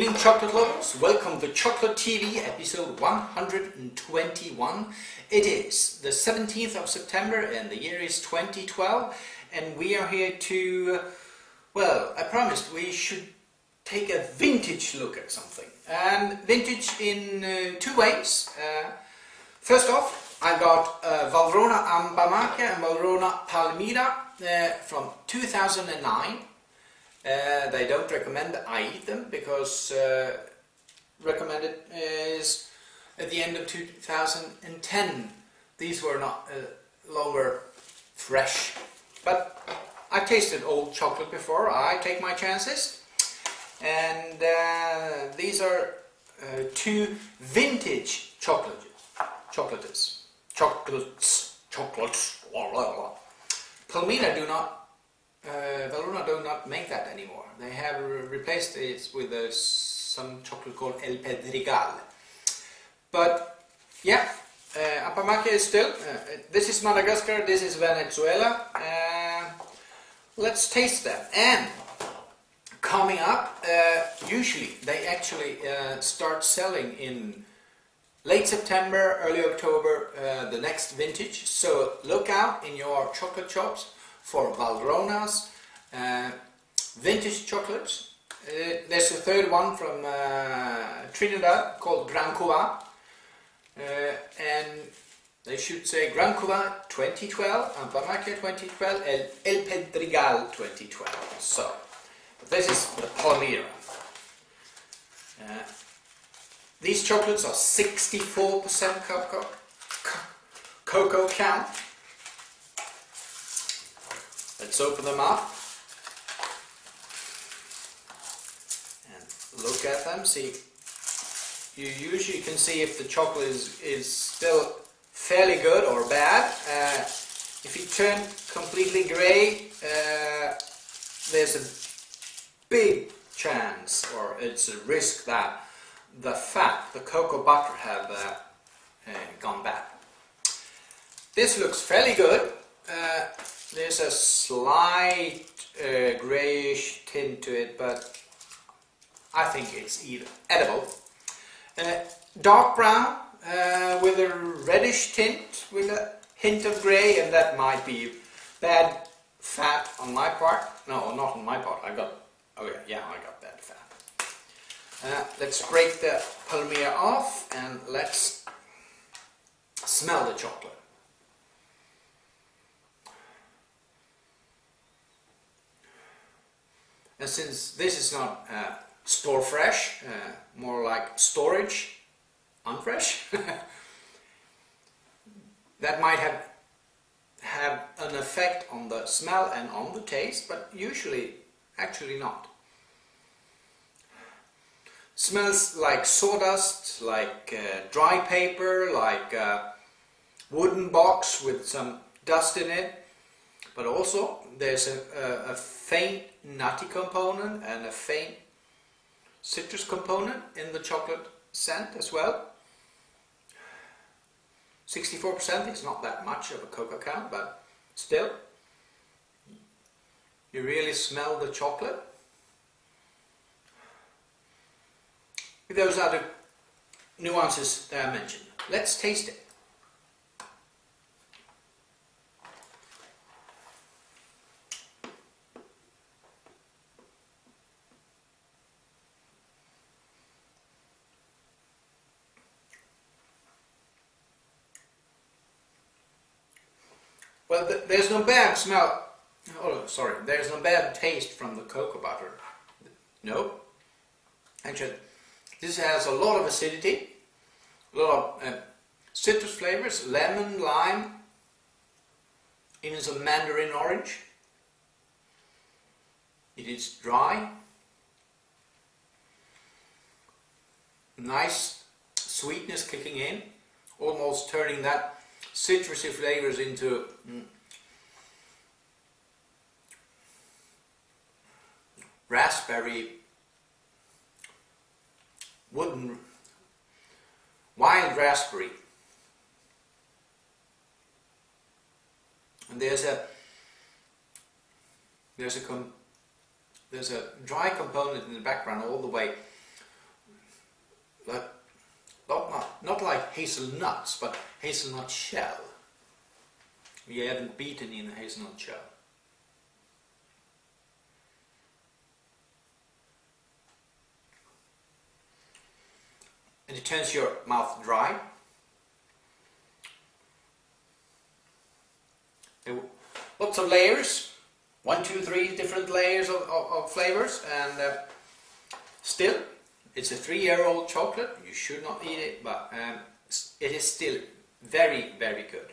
evening, chocolate lovers. Welcome to Chocolate TV episode 121. It is the 17th of September and the year is 2012, and we are here to, well, I promised we should take a vintage look at something. And vintage in two ways. First off, I got Valrhona Ambamaca and Valrhona Palmira from 2009. They don't recommend that I eat them because recommended is at the end of 2010. These were not longer fresh, but I've tasted old chocolate before. I take my chances, and these are two vintage chocolates. Palmira do not. Valrhona do not make that anymore. They have replaced it with some chocolate called El Pedregal. But yeah, Ambamaca is still. This is Madagascar. This is Venezuela. Let's taste them. And coming up, usually they actually start selling in late September, early October, the next vintage. So look out in your chocolate shops for Valrhona's vintage chocolates. There's a third one from Trinidad called Grand Cuba, and they should say Grand Cuba 2012, Ambamaca 2012, El Pedregal 2012. So this is the Palmira. These chocolates are 64% cocoa count. Let's open them up and look at them. See, you usually can see if the chocolate is still fairly good or bad. If you turn completely grey, there's a big chance, or it's a risk, that the fat, the cocoa butter, have gone bad. This looks fairly good. There's a slight greyish tint to it, but I think it's edible. Dark brown with a reddish tint with a hint of grey, and that might be bad fat on my part. No, not on my part. I got bad fat. Let's break the Palmira off and let's smell the chocolate. And since this is not store fresh, more like storage, unfresh, that might have an effect on the smell and on the taste, but usually actually not. Smells like sawdust, like dry paper, like a wooden box with some dust in it, but also there's a faint nutty component and a faint citrus component in the chocolate scent as well. 64% is not that much of a cocoa count, but still, you really smell the chocolate. With those other nuances that I mentioned, let's taste it. Well, there's no bad smell. Oh, sorry. There's no bad taste from the cocoa butter. No. Actually, this has a lot of acidity, a lot of citrus flavors, lemon, lime, even some mandarin orange. It is dry. Nice sweetness kicking in, almost turning that citrusy flavors into raspberry, wild raspberry, and there's a dry component in the background all the way but not like hazelnuts, but hazelnut shell. We haven't beaten in a hazelnut shell. And it turns your mouth dry. Lots of layers, 1, 2, 3 different layers of flavors, and still, it's a 3-year-old chocolate. You should not eat it, but it is still very, very good.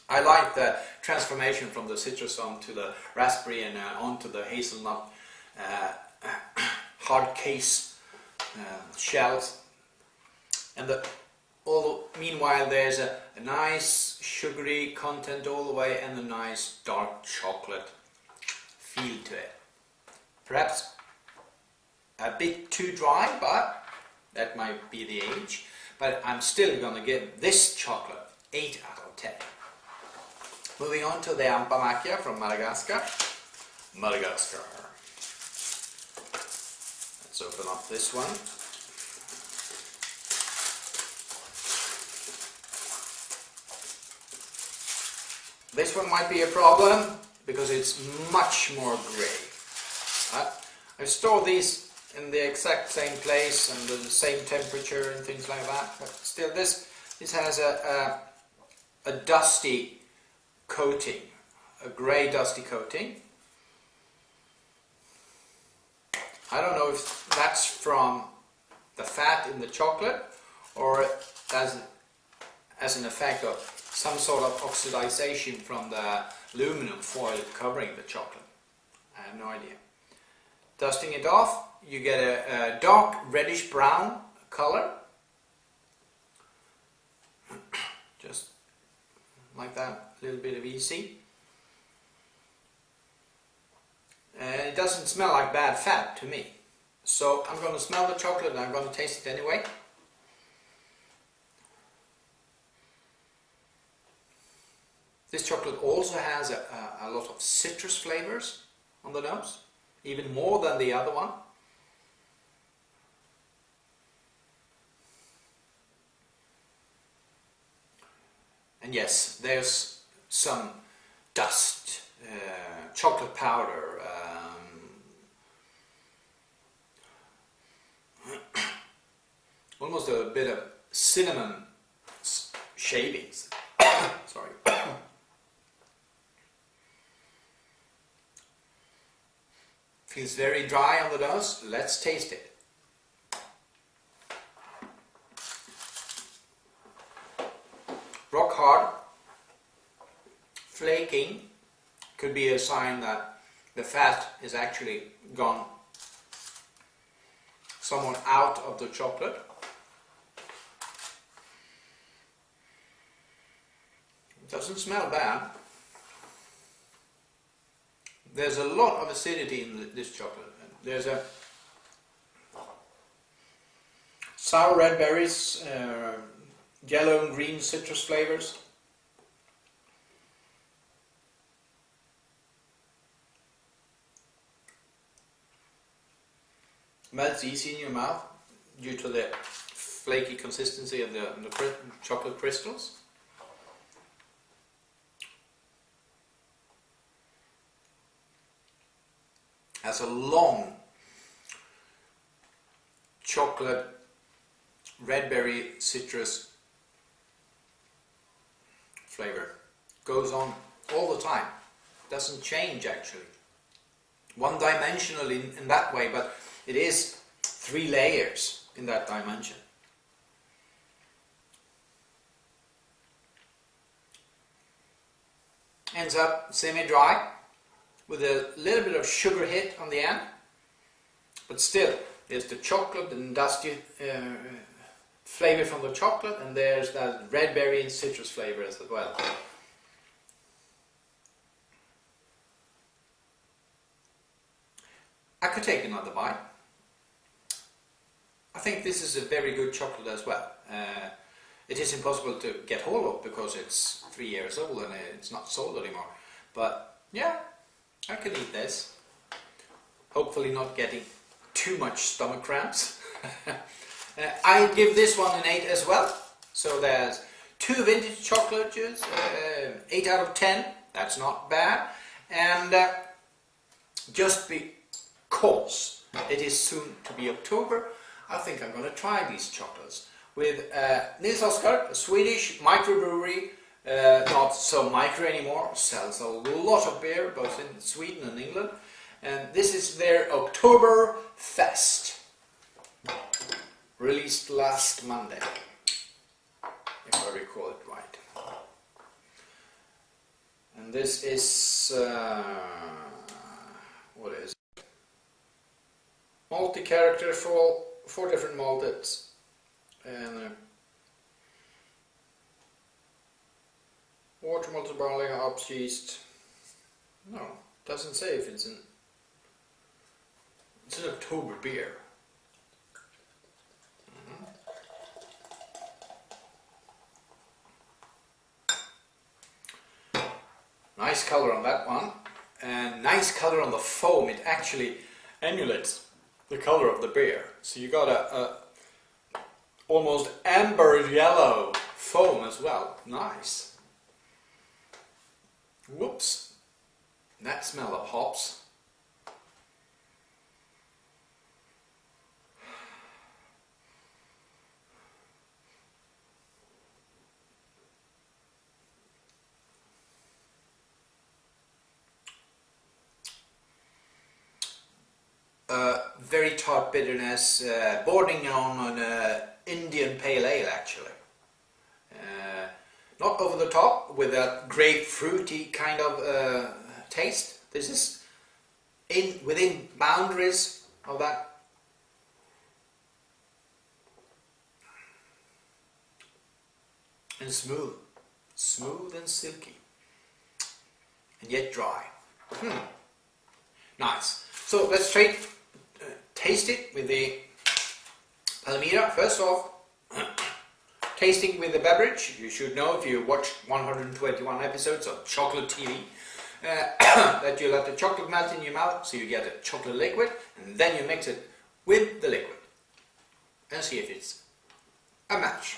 I like the transformation from the citrus onto the raspberry and onto the hazelnut hard case shells, and meanwhile there's a nice sugary content all the way and a nice dark chocolate feel to it. Perhaps a bit too dry, but that might be the age. But I'm still going to give this chocolate 8 out of 10. Moving on to the Ampa Macchia from Madagascar. Let's open up this one. This one might be a problem because it's much more grey. I've stored these in the exact same place and the same temperature and things like that, but still this has a dusty coating, a grey dusty coating. I don't know if that's from the fat in the chocolate or as an effect of some sort of oxidization from the aluminum foil covering the chocolate. I have no idea. Dusting it off, you get a dark reddish brown color. Just like that, a little bit of easy. And it doesn't smell like bad fat to me. So I'm going to smell the chocolate and I'm going to taste it anyway. This chocolate also has a lot of citrus flavors on the nose, even more than the other one. And yes, there's some dust, chocolate powder, almost a bit of cinnamon shavings. Sorry. Feels very dry on the nose. Let's taste it. Rock hard, flaking, could be a sign that the fat is actually gone somewhat out of the chocolate. It doesn't smell bad. There's a lot of acidity in this chocolate. There's a sour red berries, yellow and green citrus flavors. Melts easy in your mouth due to the flaky consistency of the chocolate crystals. Has a long chocolate red berry citrus flavor. Goes on all the time. Doesn't change actually. One-dimensional in that way, but it is 3 layers in that dimension. Ends up semi-dry with a little bit of sugar hit on the end, but still there's the chocolate and dusty flavor from the chocolate, and there's that red berry and citrus flavor as well. I could take another bite. I think this is a very good chocolate as well. It is impossible to get hold of because it's 3 years old and it's not sold anymore. But yeah, I can eat this. Hopefully not getting too much stomach cramps. I give this one an 8 as well. So there's 2 vintage chocolates, 8 out of 10. That's not bad. And just because it is soon to be October, I think I'm going to try these chocolates with Nils Oskar, a Swedish microbrewery, not so micro anymore, sells a lot of beer both in Sweden and England. And this is their Oktober Fest, released last Monday, if I recall it right. And this is, what is it? Multi-character, 4 different malts, and water, malted barley, hops, yeast. No, doesn't say if it's an October beer. Nice color on that one, and nice color on the foam. It actually emulates the color of the beer. So you got a almost amber yellow foam as well. Nice. Whoops. That smell of hops. Very tart bitterness, bordering on an Indian Pale Ale actually. Not over the top with that grapefruity kind of taste. This is within boundaries of that. And smooth and silky, and yet dry. Nice. So let's taste it with the Palmyra. First off, tasting with the beverage. You should know if you watched 121 episodes of Chocolate TV that you let the chocolate melt in your mouth, so you get a chocolate liquid, and then you mix it with the liquid and see if it's a match.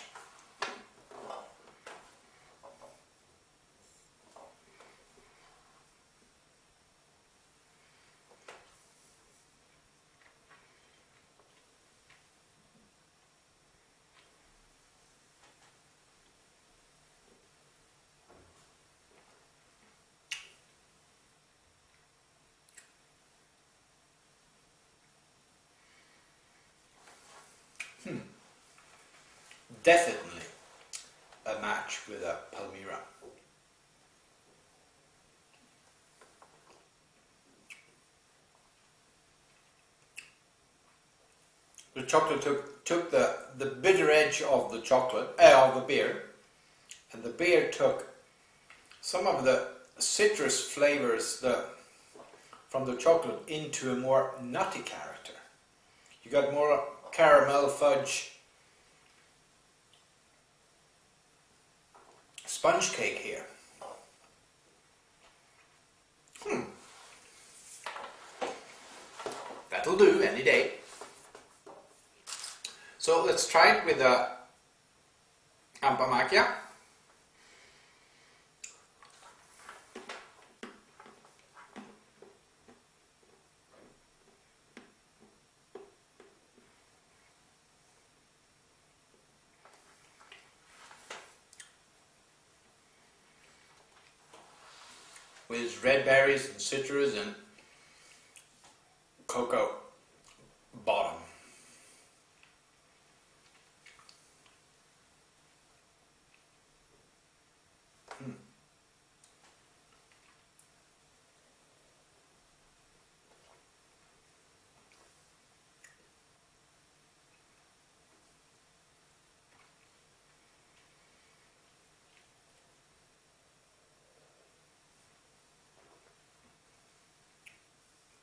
Definitely a match with a Palmyra. The chocolate took the bitter edge of the chocolate, of the beer, and the beer took some of the citrus flavors from the chocolate into a more nutty character. You got more caramel, fudge, sponge cake here. That'll do any day. So let's try it with the Ampamacchia. With red berries and citrus and cocoa bottom.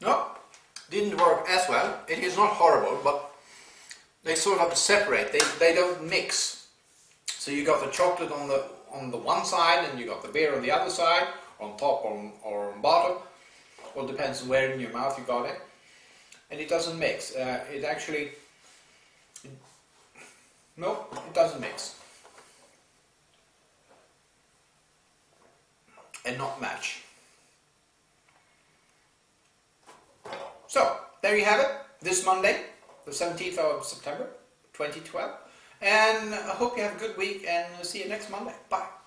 No, didn't work as well. It is not horrible, but they sort of separate. They don't mix. So you got the chocolate on the one side, and you got the beer on the other side, on top or on bottom. Well, depends on where in your mouth you got it. And it doesn't mix. It actually No, it doesn't mix. And not match. So, there you have it. This Monday, the 17th of September, 2012. And I hope you have a good week and see you next Monday. Bye.